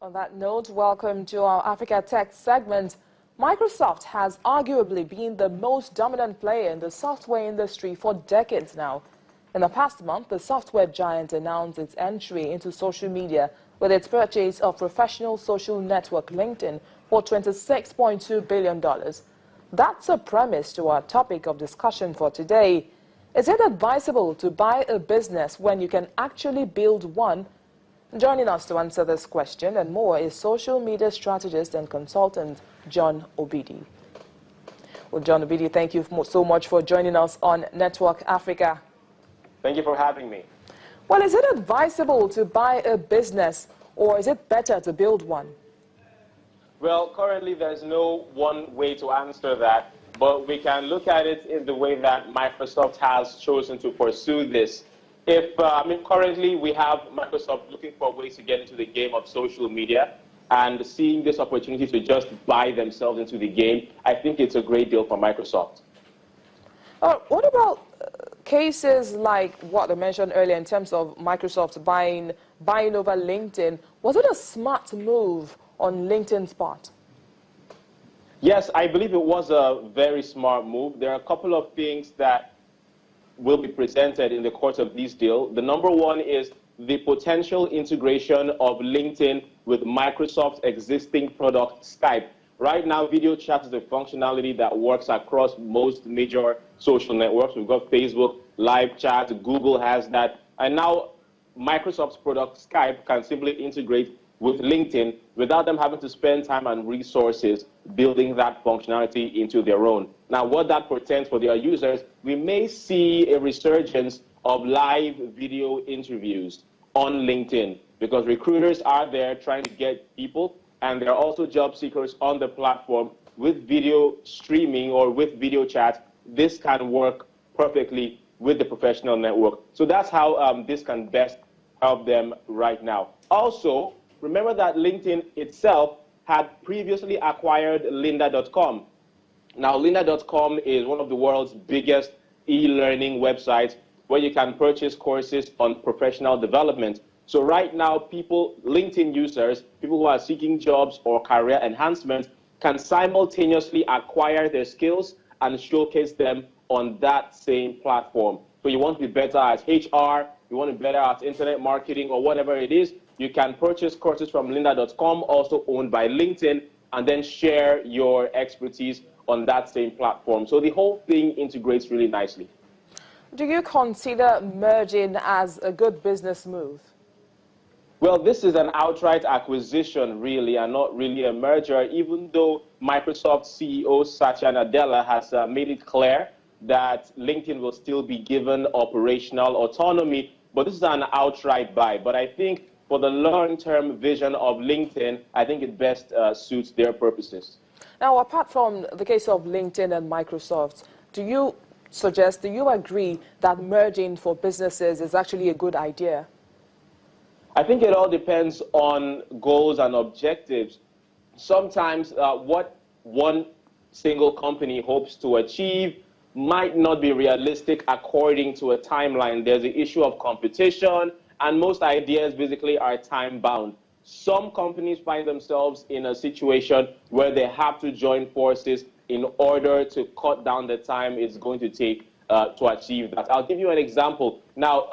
On that note, welcome to our Africa Tech segment. Microsoft has arguably been the most dominant player in the software industry for decades now. In the past month, the software giant announced its entry into social media with its purchase of professional social network LinkedIn for $26.2 billion. That's a premise to our topic of discussion for today. Is it advisable to buy a business when you can actually build one? Joining us to answer this question and more is social media strategist and consultant John Obidi. Well, John Obidi, thank you so much for joining us on Network Africa. Thank you for having me. Well, is it advisable to buy a business or is it better to build one? Well, currently there's no one way to answer that, but we can look at it in the way that Microsoft has chosen to pursue this. Currently we have Microsoft looking for ways to get into the game of social media and seeing this opportunity to just buy themselves into the game. I think it's a great deal for Microsoft. What about cases like what I mentioned earlier in terms of Microsoft buying over LinkedIn? Was it a smart move on LinkedIn's part? Yes, I believe it was a very smart move. There are a couple of things that will be presented in the course of this deal. The number one is the potential integration of LinkedIn with Microsoft's existing product Skype. Right now, video chat is a functionality that works across most major social networks. We've got Facebook, live chat, Google has that. And now Microsoft's product Skype can simply integrate with LinkedIn without them having to spend time and resources building that functionality into their own. Now, what that portends for their users, we may see a resurgence of live video interviews on LinkedIn because recruiters are there trying to get people, and there are also job seekers on the platform with video streaming or with video chat. This can work perfectly with the professional network. So that's how this can best help them right now. Also, remember that LinkedIn itself had previously acquired lynda.com. Now, lynda.com is one of the world's biggest e-learning websites where you can purchase courses on professional development. So right now, LinkedIn users, people who are seeking jobs or career enhancement, can simultaneously acquire their skills and showcase them on that same platform. So you want to be better at HR, you want to be better at internet marketing or whatever it is, you can purchase courses from lynda.com, also owned by LinkedIn, and then share your expertise on that same platform. So the whole thing integrates really nicely. Do you consider merging as a good business move? Well, this is an outright acquisition, really, and not really a merger, even though Microsoft CEO Satya Nadella has made it clear that LinkedIn will still be given operational autonomy, but this is an outright buy. But I think for the long-term vision of LinkedIn, I think it best suits their purposes. Now, apart from the case of LinkedIn and Microsoft, do you agree that merging for businesses is actually a good idea? I think it all depends on goals and objectives. Sometimes what one single company hopes to achieve might not be realistic according to a timeline. There's the issue of competition, and most ideas basically are time-bound. Some companies find themselves in a situation where they have to join forces in order to cut down the time it's going to take to achieve that. I'll give you an example. Now,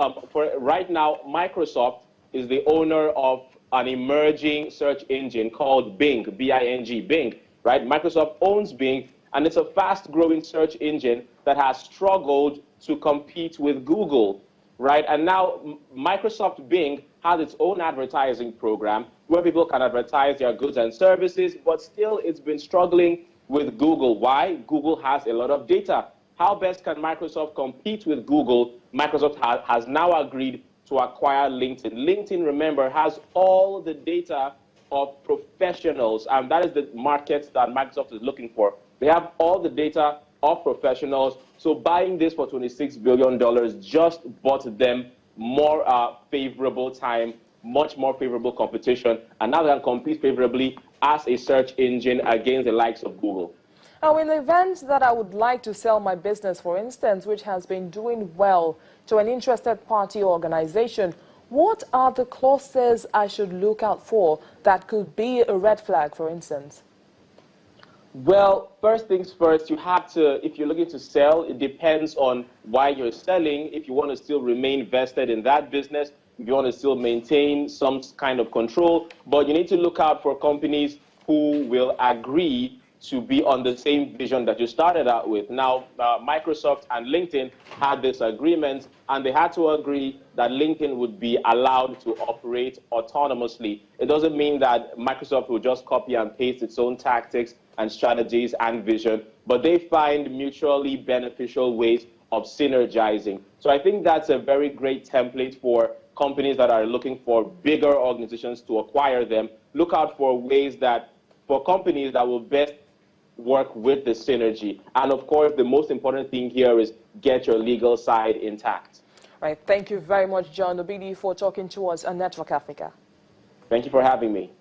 right now, Microsoft is the owner of an emerging search engine called Bing, B-I-N-G, Bing, right? Microsoft owns Bing, and it's a fast-growing search engine that has struggled to compete with Google, right? And now Microsoft Bing has its own advertising program where people can advertise their goods and services, but still it's been struggling with Google. Why? Google has a lot of data. How best can Microsoft compete with Google? Microsoft has now agreed to acquire LinkedIn. LinkedIn, remember, has all the data of professionals, and that is the market that Microsoft is looking for. They have all the data of professionals, so buying this for $26 billion just bought them more favorable time, much more favorable competition, and now they can compete favorably as a search engine against the likes of Google. Now, in the event that I would like to sell my business, for instance, which has been doing well to an interested party or organization, What are the clauses I should look out for that could be a red flag, for instance? Well, first things first, you have to, if you're looking to sell, it depends on why you're selling. If you want to still remain vested in that business, if you want to still maintain some kind of control, but you need to look out for companies who will agree to be on the same vision that you started out with. Now, Microsoft and LinkedIn had this agreement, and they had to agree that LinkedIn would be allowed to operate autonomously. It doesn't mean that Microsoft will just copy and paste its own tactics and strategies and vision, but they find mutually beneficial ways of synergizing. So I think that's a very great template for companies that are looking for bigger organizations to acquire them. Look out for ways that, for companies that will best work with the synergy. And of course, the most important thing here is get your legal side intact. Right. Thank you very much, John Obidi, for talking to us on Network Africa. Thank you for having me.